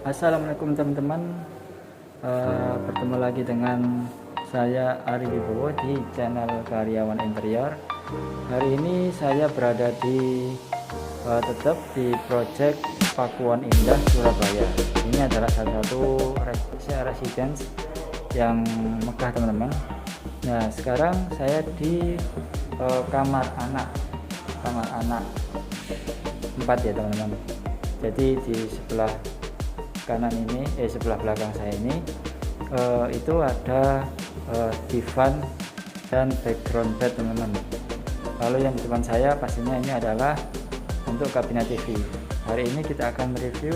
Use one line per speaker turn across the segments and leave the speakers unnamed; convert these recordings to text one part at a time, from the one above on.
Assalamualaikum teman-teman. Bertemu lagi dengan saya Ari Wibowo di channel Karyawan Interior. Hari ini saya berada di tetap di project Pakuwon Indah Surabaya. Ini adalah salah satu residence yang megah teman-teman. Nah sekarang saya di kamar anak 4 ya teman-teman. Jadi di sebelah kanan ini sebelah belakang saya ini itu ada divan dan background bed teman-teman. Lalu yang di depan saya pastinya ini adalah untuk kabinet TV. Hari ini kita akan mereview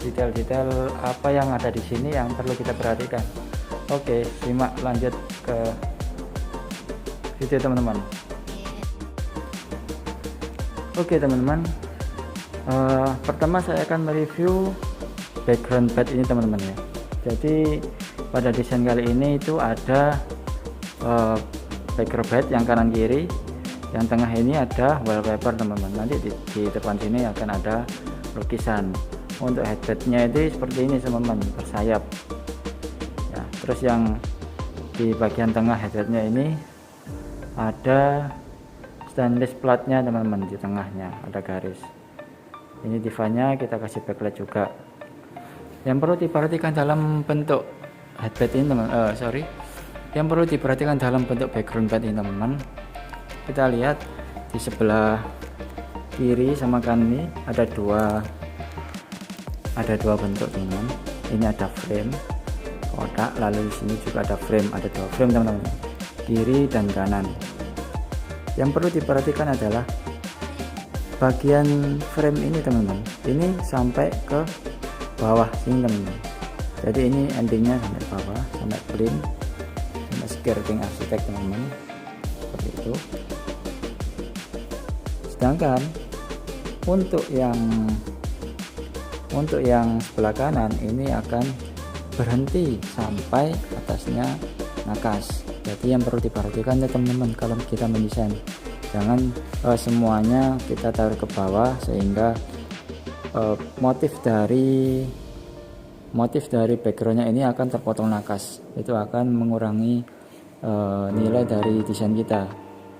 detail-detail apa yang ada di sini yang perlu kita perhatikan. Oke, simak lanjut ke video teman-teman. Oke teman-teman, pertama saya akan mereview background bed ini teman-teman ya. Jadi pada desain kali ini itu ada background bed yang kanan kiri, yang tengah ini ada wallpaper teman-teman. Nanti di depan sini akan ada lukisan. Untuk headbednya itu seperti ini teman-teman, bersayap ya. Terus yang di bagian tengah headbednya ini ada stainless platnya teman-teman, di tengahnya ada garis. Ini divannya kita kasih backlight juga. Yang perlu diperhatikan dalam bentuk headbed ini yang perlu diperhatikan dalam bentuk background bed ini teman-teman, kita lihat di sebelah kiri sama kanan ini ada dua bentuk teman-teman. Ini ada frame kotak, lalu di sini juga ada frame, ada dua frame teman-teman, kiri dan kanan. Yang perlu diperhatikan adalah bagian frame ini teman-teman, ini sampai ke bawah sini teman-teman. Jadi ini endingnya sampai bawah, sampai print, sampai skirting arsitek teman-teman, seperti itu. Sedangkan untuk yang sebelah kanan ini akan berhenti sampai atasnya nakas. Jadi yang perlu diperhatikan ya teman-teman, kalau kita mendesain jangan semuanya kita taruh ke bawah, sehingga motif dari backgroundnya ini akan terpotong nakas. Itu akan mengurangi nilai dari desain kita.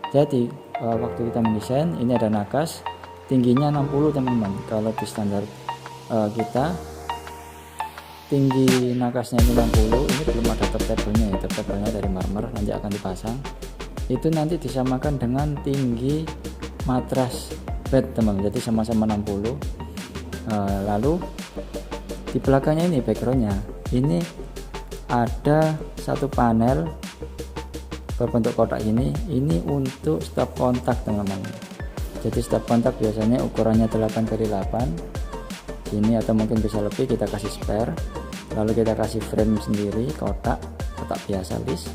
Jadi waktu kita mendesain ini ada nakas tingginya 60 teman-teman. Kalau di standar kita tinggi nakasnya ini 60. Ini belum ada turntable-nya ya, turntable-nya dari marmer, nanti akan dipasang. Itu nanti disamakan dengan tinggi matras bed teman-teman, jadi sama-sama 60. Lalu di belakangnya ini backgroundnya ini ada satu panel berbentuk kotak ini untuk stop kontak teman-teman. Jadi stop kontak biasanya ukurannya 8x8 ini, atau mungkin bisa lebih, kita kasih spare. Lalu kita kasih frame sendiri, kotak biasa list,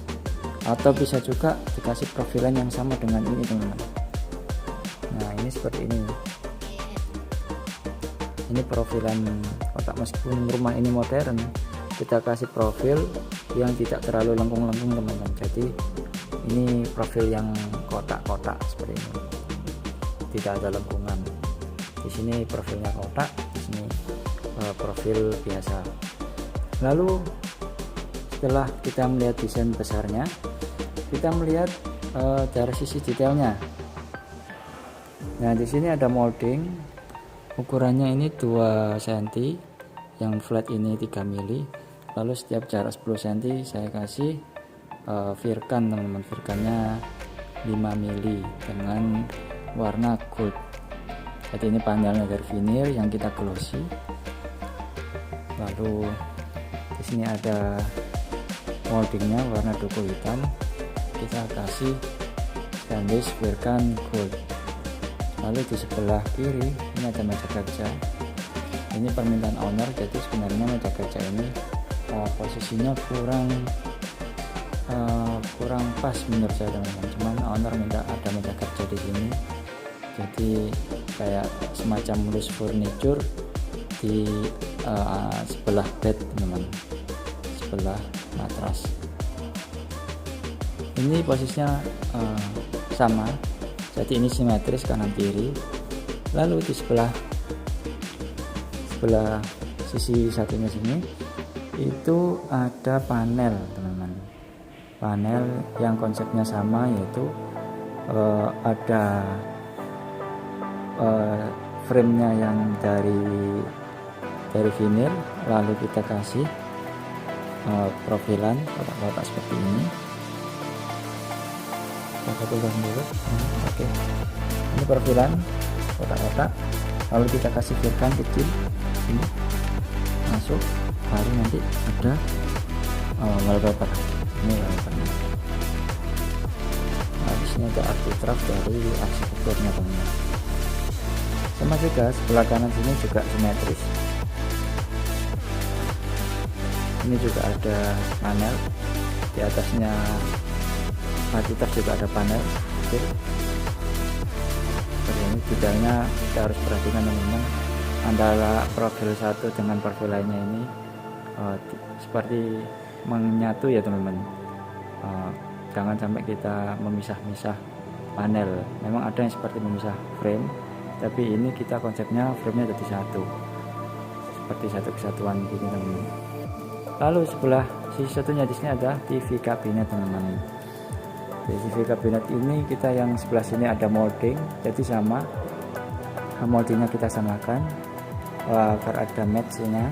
atau bisa juga dikasih profilan yang sama dengan ini teman-teman. Nah ini seperti ini. Ini profilan kotak, meskipun rumah ini modern, kita kasih profil yang tidak terlalu lengkung-lengkung teman-teman. Jadi ini profil yang kotak-kotak seperti ini, tidak ada lengkungan. Di sini profilnya kotak, di sini profil biasa. Lalu setelah kita melihat desain besarnya, kita melihat dari sisi detailnya. Nah di sini ada molding, ukurannya ini 2 cm, yang flat ini 3 mili. Lalu setiap jarak 10 cm saya kasih firkan teman-teman, firkannya 5 mili dengan warna gold. Jadi ini panelnya dari veneer yang kita glossy. Lalu di sini ada moldingnya warna duku hitam, kita kasih stainless firkan gold. Lalu di sebelah kiri ini ada meja kerja, ini permintaan owner. Jadi sebenarnya meja kerja ini posisinya kurang pas menurut saya teman-teman, cuman owner minta ada meja kerja di sini, jadi kayak semacam loose furniture di sebelah bed teman-teman, sebelah matras. Ini posisinya sama, jadi ini simetris kanan kiri. Lalu di sebelah sisi satunya sini itu ada panel teman-teman, panel yang konsepnya sama, yaitu ada framenya yang dari vinil, lalu kita kasih profilan kotak-kotak seperti ini. Kita tulis dulu. Oke, ini profilan kotak-kotak, lalu kita kasih firkan kecil ini masuk, baru nanti ada wallpaper. Ini wallpapernya. Nah, di sini ada architrave dari arsitekturnya teman-teman. Sama juga sebelah kanan sini juga simetris. Ini juga ada panel, di atasnya architrave juga ada panel. Oke. Ini detailnya kita harus perhatikan teman-teman, antara profil satu dengan profil lainnya ini seperti menyatu ya teman-teman. Jangan sampai kita memisah-misah panel. Memang ada yang seperti memisah frame, tapi ini kita konsepnya framenya jadi satu, seperti satu kesatuan gini teman-teman. Lalu sebelah sisi satunya di sini ada TV kabinet teman-teman. Di TV kabinet ini kita yang sebelah sini ada molding, jadi sama moldingnya kita samakan agar ada matchnya.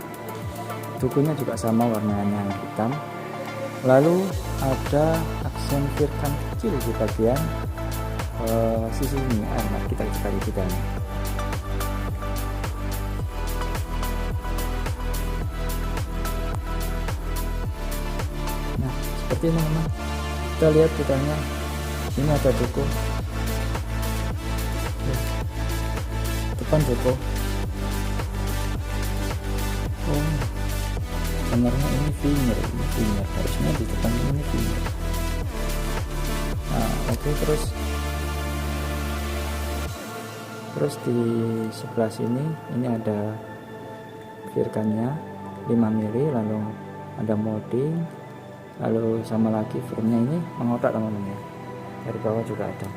Dukunya juga sama warnanya hitam. Lalu ada aksen firkan kecil di bagian sisi ini. Mari kita cari kitanya. Nah, seperti ini teman-teman. Kita lihat kitanya. Ini ada duku. Depan duku. Oh, sebenarnya ini finger, harusnya di depan ini finger. Nah, oke, terus di sebelah sini ini ada firkannya 5 mili, lalu ada molding, lalu sama lagi framenya ini mengotak teman-teman ya, dari bawah juga ada.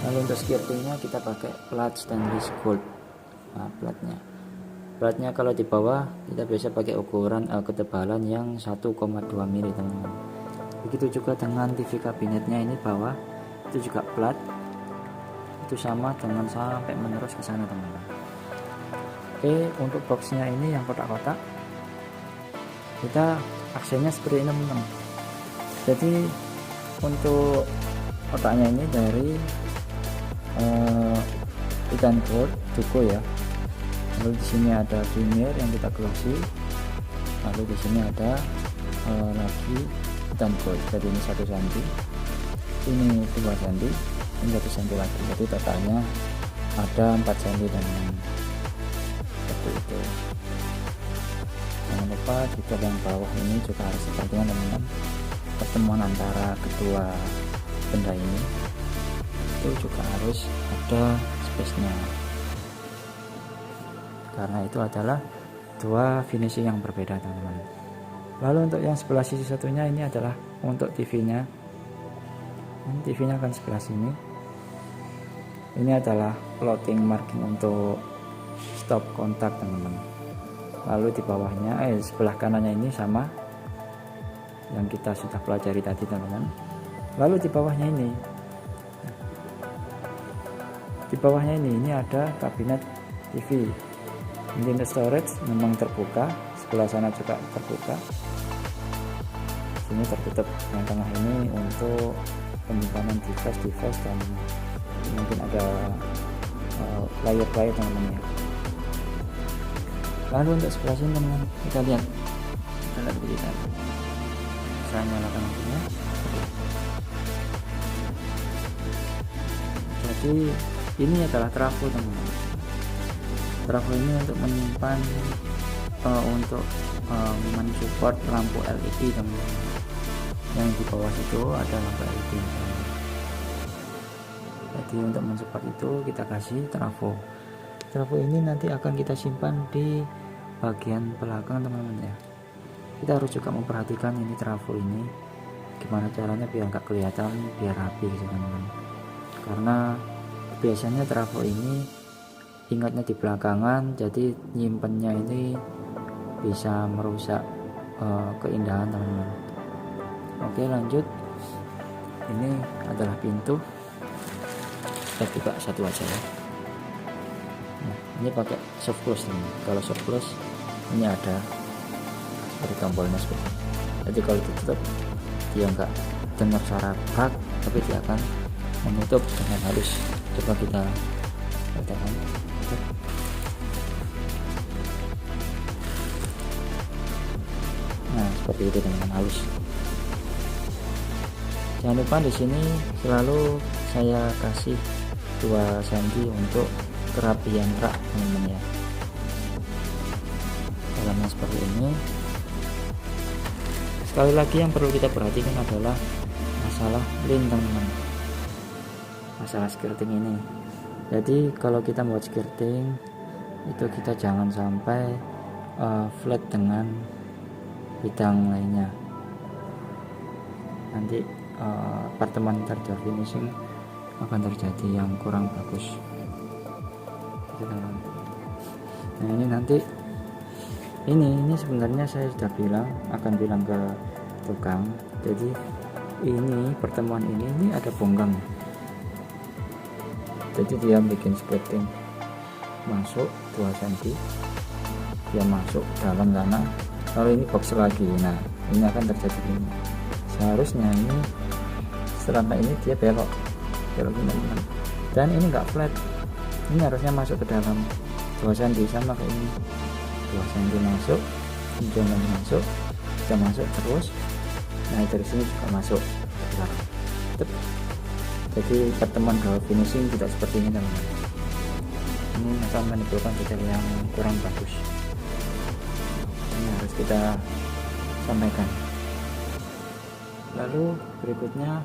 Lalu untuk skirtingnya kita pakai plat stainless gold. Nah, platnya kalau di bawah kita biasa pakai ukuran ketebalan yang 1,2 mili teman-teman. Begitu juga dengan TV kabinetnya ini bawah itu juga plat, itu sama dengan sampai menerus ke sana teman-teman. Oke, untuk boxnya ini yang kotak-kotak kita aksennya seperti ini teman-teman. Jadi untuk kotaknya ini dari titan gold duku ya. Lalu di sini ada veneer yang kita glossy. Lalu di sini ada lagi titan gold. Jadi ini 1 cm, ini 2 cm, ini 1 cm lagi. Jadi totalnya ada 4 cm dan seperti itu. Jangan lupa di yang bawah ini juga harus diperhatikan teman-teman, pertemuan antara kedua benda ini itu juga harus ada space-nya, karena itu adalah dua finishing yang berbeda teman-teman. Lalu untuk yang sebelah sisi satunya ini adalah untuk TV-nya. TV-nya akan sebelah sini. Ini adalah floating marking untuk stop kontak teman-teman. Lalu di bawahnya sebelah kanannya ini sama yang kita sudah pelajari tadi teman-teman. Lalu di bawahnya ini ada kabinet TV. Ini untuk storage memang terbuka, sebelah sana juga terbuka, sini tertutup. Yang tengah ini untuk penyimpanan device dan mungkin ada player teman-teman ya. Lalu untuk sebelah sini teman-teman, kita lihat begini. Saya nyalakan lampunya. Jadi ini adalah trafo teman-teman. Trafo ini untuk menyimpan untuk mensupport lampu LED teman-teman. Yang di bawah situ ada lampu LED. Jadi untuk mensupport itu kita kasih trafo. Trafo ini nanti akan kita simpan di bagian belakang teman-teman ya. Kita harus juga memperhatikan ini trafo ini gimana caranya biar nggak kelihatan, biar rapi gitu teman-teman. Karena biasanya trafo ini ingatnya di belakangan, jadi nyimpennya ini bisa merusak keindahan teman-teman. Oke, lanjut. Ini adalah pintu, kita buka satu aja ya. Nah, ini pakai soft close teman. Kalau soft close ini ada seperti tombolnya seperti ini. Jadi kalau ditutup dia enggak dengar suara brak, tapi dia akan menutup dengan halus. Coba kita katakan. Nah, seperti itu teman-teman, halus. Jangan lupa di sini selalu saya kasih 2 cm untuk kerapian rak teman-teman ya. Dalamnya seperti ini. Sekali lagi yang perlu kita perhatikan adalah masalah lin teman-teman, masalah skirting ini. Jadi kalau kita buat skirting itu kita jangan sampai flat dengan bidang lainnya, nanti apartemen interior finishing akan terjadi yang kurang bagus. Nah ini nanti ini sebenarnya saya sudah akan bilang ke tukang. Jadi ini pertemuan ini ada bongkang, jadi dia bikin skirting masuk 2 cm, dia masuk dalam sana, lalu ini box lagi. Nah ini akan terjadi ini. Seharusnya ini setelah ini dia belok teman-teman, dan ini enggak flat, ini harusnya masuk ke dalam 2 cm, sama kayak ini 2 cm masuk, kemudian lagi masuk, bisa masuk terus. Nah dari sini juga masuk. Jadi pertemuan gawat finishing tidak seperti ini teman-teman. Ini akan menimbulkan detail yang kurang bagus. Ini harus kita sampaikan. Lalu berikutnya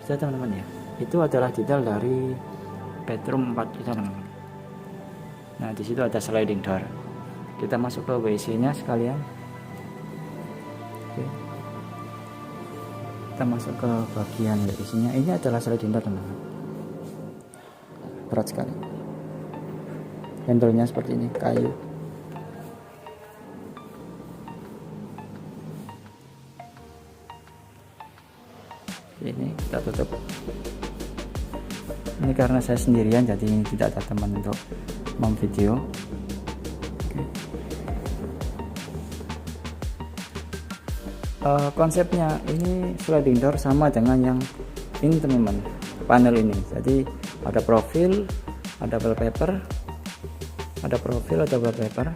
sudah teman-teman ya, itu adalah detail dari bedroom 4 kita teman-teman. Nah di situ ada sliding door. Kita masuk ke WC-nya sekalian. Oke. Kita masuk ke bagian WC-nya. Ini adalah sliding door teman-teman. Berat sekali. Handle-nya seperti ini, kayu. Ini kita tutup. Ini karena saya sendirian, jadi ini tidak ada teman untuk memvideo. Konsepnya ini sliding door sama dengan yang ini teman-teman, panel ini. Jadi ada profil, ada wallpaper, ada profil, ada wallpaper,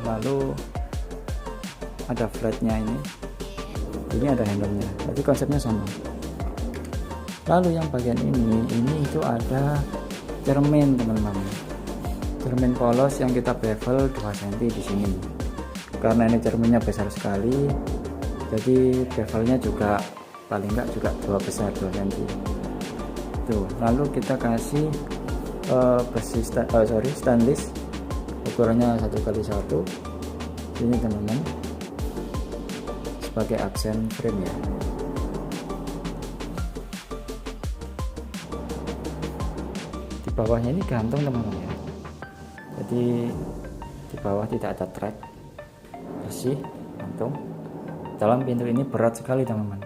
lalu ada flatnya ini ada handle-nya. Jadi konsepnya sama. Lalu yang bagian ini itu ada cermin teman-teman, cermin polos yang kita bevel 2 cm di sini. Karena ini cerminnya besar sekali, jadi bevelnya juga paling enggak juga 2 besar 2 cm. Tuh, lalu kita kasih besi stainless ukurannya 1x1 ini teman-teman, sebagai aksen frame ya. Di bawahnya ini gantung teman-teman ya, jadi di bawah tidak ada thread, bersih, gantung. Dalam pintu ini berat sekali teman-teman.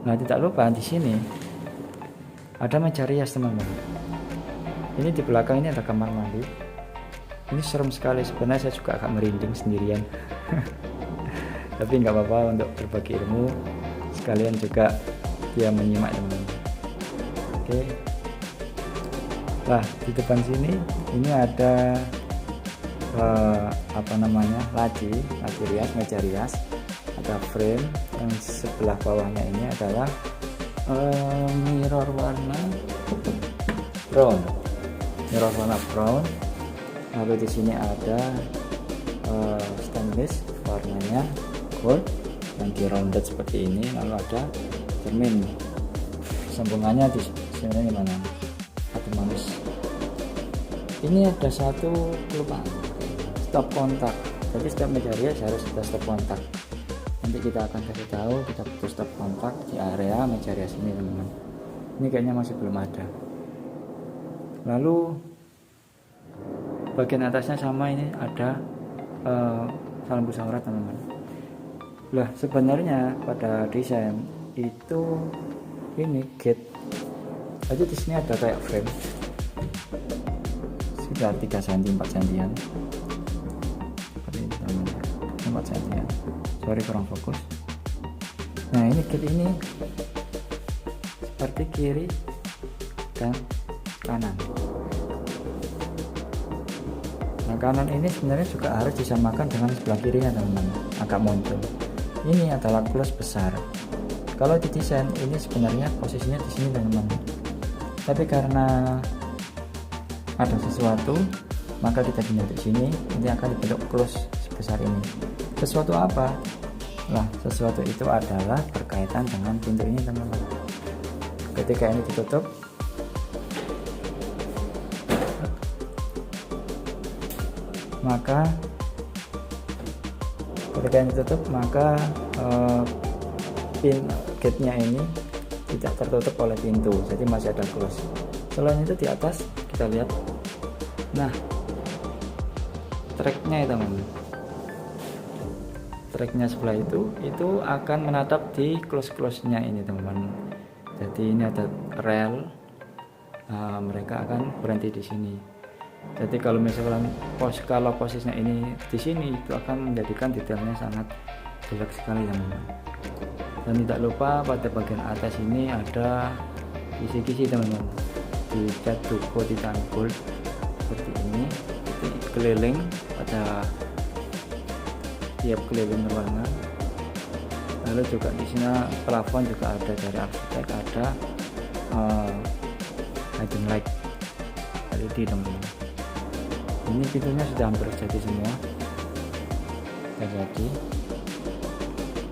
Nah tidak lupa di sini ada meja rias teman-teman. Ini di belakang ini ada kamar mandi. Ini serem sekali sebenarnya, saya juga agak merinding sendirian. Tapi nggak apa-apa, untuk berbagi ilmu sekalian juga dia menyimak teman-teman. Oke. Nah di depan sini ini ada laci rias, meja rias, ada frame. Yang sebelah bawahnya ini adalah mirror warna brown. Lalu di sini ada stainless warnanya gold yang di rounded seperti ini. Lalu ada cermin, sambungannya di sini mana? Ada manis. Ini ada satu kelupaan, stop kontak. Jadi setiap meja rias harus ada stop kontak. Nanti kita akan kasih tahu kita butuh stop kontak di area meja rias ini teman-teman. Ini kayaknya masih belum ada. Lalu bagian atasnya sama, ini ada salam musyawarah teman-teman. Lah sebenarnya pada desain itu ini gate aja, di sini ada kayak frame sekitar 3 cm 4 cm seperti ini teman-teman, 4 cm, sorry kurang fokus. Nah ini gate ini seperti kiri dan kanan. Nah kanan ini sebenarnya juga harus disamakan dengan sebelah kirinya teman-teman, agak muncul. Ini adalah close besar. Kalau di desain ini sebenarnya posisinya di sini teman-teman, tapi karena ada sesuatu maka kita pindah ke sini, nanti akan dibentuk close sebesar ini. Sesuatu apa? Nah sesuatu itu adalah berkaitan dengan pintu ini teman-teman. Ketika ini ditutup, maka pin gate-nya ini tidak tertutup oleh pintu, jadi masih ada close. Selain itu di atas kita lihat, nah tracknya ya teman-teman, tracknya sebelah itu akan menatap di close-nya ini teman-teman. Jadi ini ada rel, mereka akan berhenti di sini. Jadi kalau misalkan posisinya ini di sini, itu akan menjadikan detailnya sangat jelek sekali teman-teman. Dan tidak lupa pada bagian atas ini ada kisi-kisi teman-teman, dicat duko titan gold seperti ini, keliling pada tiap keliling ruangan. Lalu juga di sini plafon juga ada dari arsitek, ada hiding light LED teman-teman. Ini pintunya sudah hampir jadi semua, jadi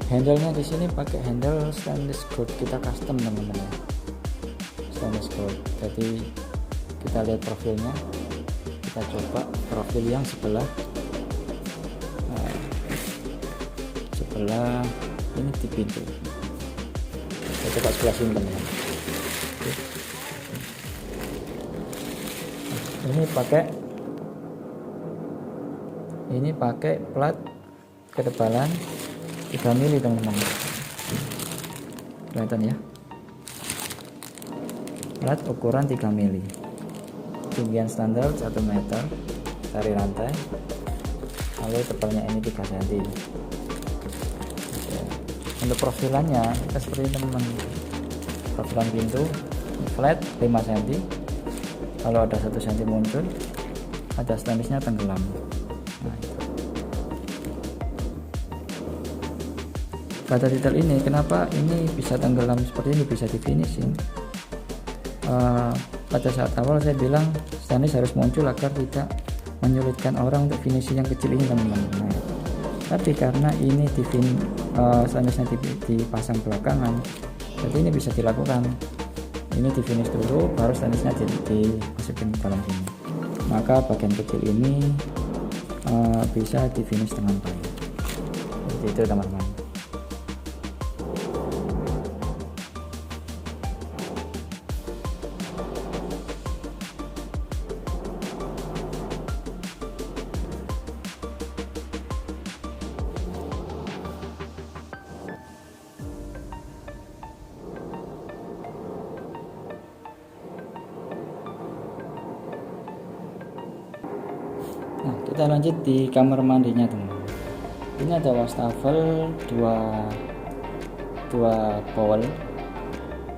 handle-nya di sini pakai handle stainless gold, kita custom teman-teman ya, stainless gold. Jadi kita lihat profilnya, kita coba profil yang sebelah ini di pintu. Kita coba sebelah sini teman-teman. Ini pakai plat ketebalan 3 mili teman-teman, kelihatan ya, plat ukuran 3 mili, tinggian standar 1 meter dari lantai, lalu tebalnya ini 3 cm. Untuk profilannya kita seperti ini teman-teman, profilan pintu flat 5 cm, kalau ada 1 cm muncul, ada stainlessnya tenggelam. Nah, pada detail ini, kenapa ini bisa tenggelam seperti ini, bisa di finishing. Pada saat awal saya bilang stainless harus muncul agar tidak menyulitkan orang untuk finishing yang kecil ini teman-teman. Nah, tapi karena ini stainlessnya dipasang belakangan, jadi ini bisa dilakukan. Ini di finish dulu, baru stainlessnya dimasukin ke dalam sini. Maka bagian kecil ini bisa di finish dengan baik. Seperti itu teman-teman. Nah, kita lanjut di kamar mandinya teman-teman. Ini ada wastafel, dua bowl,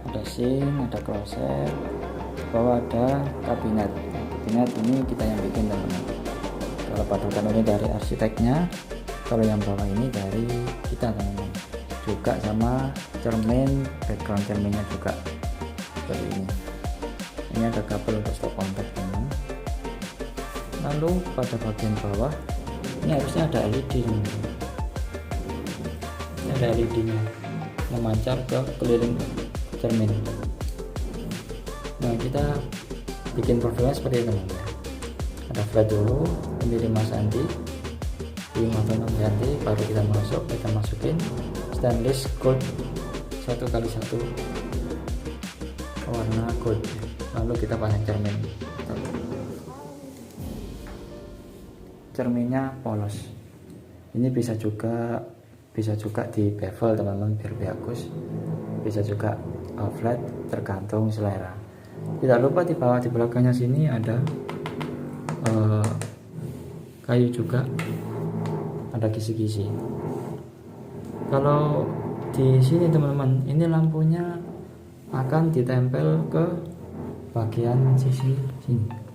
ada sink, ada kloset, bawah ada kabinet. Kabinet ini kita yang bikin teman-teman. Kalau patokan ini dari arsiteknya, kalau yang bawah ini dari kita teman-teman. Juga sama cermin, background cerminnya juga seperti ini. Ini ada kabel untuk stop kontak teman-teman. Lalu pada bagian bawah ini harusnya ada LED ini, ada LED nya memancar ke keliling cermin. Nah, kita bikin profilnya seperti itu teman-teman. Ada flat dulu, ini 5 cm, 5 cm, baru kita masukin stainless gold 1x1 warna gold, lalu kita pasang cermin. cerminnya polos. Ini bisa juga di bevel teman-teman biar bagus, bisa juga flat, tergantung selera. Tidak lupa di bawah di belakangnya sini ada kayu juga, ada kisi-kisi. Kalau di sini teman-teman, ini lampunya akan ditempel ke bagian sisi sini.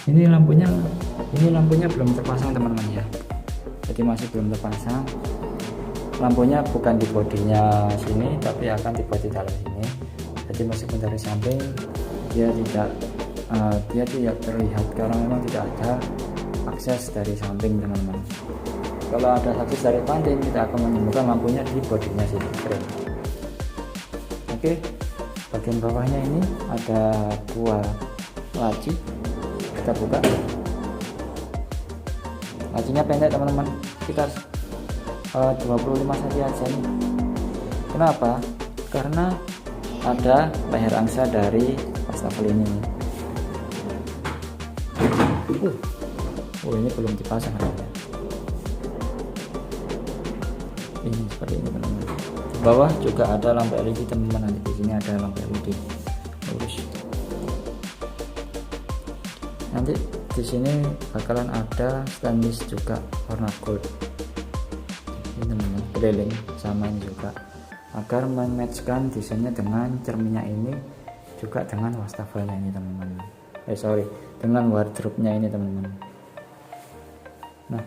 Ini lampunya belum terpasang teman-teman ya, jadi masih belum terpasang. Lampunya bukan di bodinya sini, tapi akan di bodi dalam sini. Jadi meskipun dari samping dia tidak terlihat karena memang tidak ada akses dari samping teman-teman. Kalau ada akses dari samping, kita akan menemukan lampunya di bodinya sini, keren. Oke, bagian bawahnya ini ada 2 laci. Kita buka, lacinya pendek teman-teman, sekitar 25 cm aja nih. Kenapa? Karena ada leher angsa dari wastafel ini. Ini belum dipasang harusnya. Ini seperti ini teman-teman. Di bawah juga ada lampu LED teman-teman. Nanti di sini ada lampu LED. Lurus. Nanti di sini bakalan ada stainless juga warna gold. Ini teman-teman, keliling sama ini juga, agar mematchkan desainnya dengan cerminnya ini, juga dengan wastafelnya ini teman-teman. Dengan wardrobe-nya ini teman-teman. Nah,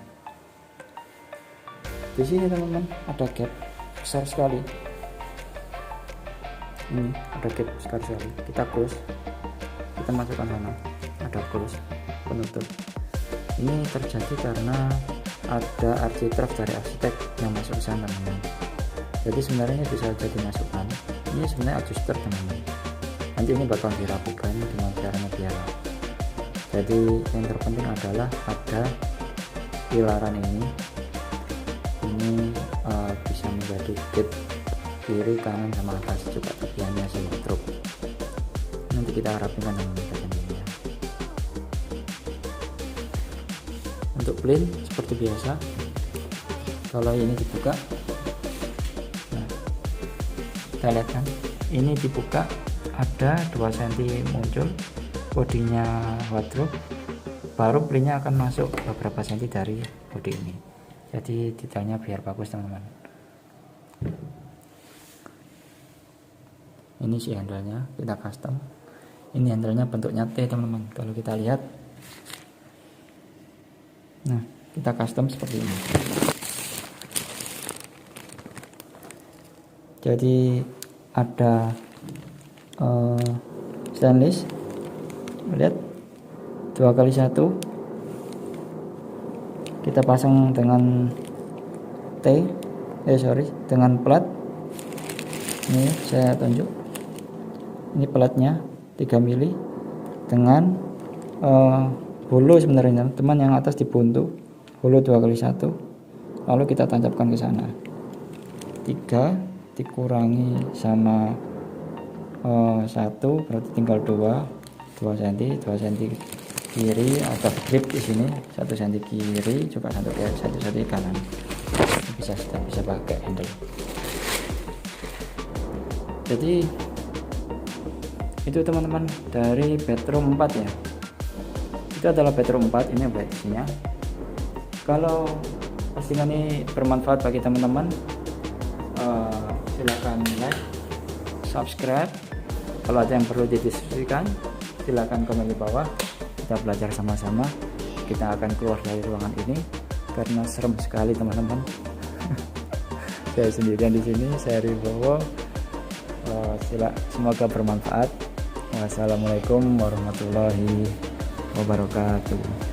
di sini teman-teman ada gap besar sekali. Ini ada gap besar sekali. Kita close, kita masukkan sana. Ada close penutup. Ini terjadi karena ada architrave dari arsitek yang masuk ke sana teman-teman. Jadi sebenarnya bisa jadi masukan. Ini sebenarnya adjuster teman-teman. Nanti ini bakal dirapikan dengan caranya biar. Jadi yang terpenting adalah ada pilaran ini bisa menjadi gap kiri, kanan, sama atas, juga bagiannya wardrobe. Nanti kita rapikan dengan bagian ini ya. Untuk plain seperti biasa, kalau ini dibuka, nah, kita lihat kan, ini dibuka ada 2 cm muncul bodinya wardrobe, baru plainnya akan masuk beberapa senti dari bodi ini. Jadi detailnya biar bagus teman-teman. Ini si handle-nya kita custom. Ini handle-nya bentuknya T teman-teman. Kalau kita lihat, nah kita custom seperti ini. Jadi ada stainless, lihat 2x1, kita pasang dengan dengan plat. Ini saya tunjuk, ini platnya 3 mili dengan hulu sebenarnya teman, yang atas dibuntu, hulu 2x1, lalu kita tancapkan ke sana. 3 dikurangi sama 1 berarti tinggal 2 cm kiri, atau grip di sini 1 cm kiri, juga 1 cm kanan. Bisa pakai handle. Jadi itu teman-teman dari bedroom 4 ya. Itu adalah bedroom 4, ini bednya. Kalau postingan ini bermanfaat bagi teman-teman, silakan like, subscribe. Kalau ada yang perlu didiskusikan, silakan komen di bawah. Kita belajar sama-sama. Kita akan keluar dari ruangan ini karena serem sekali teman-teman. Saya sendirian di sini, saya Ribowo. Semoga bermanfaat. Wassalamualaikum warahmatullahi wabarakatuh.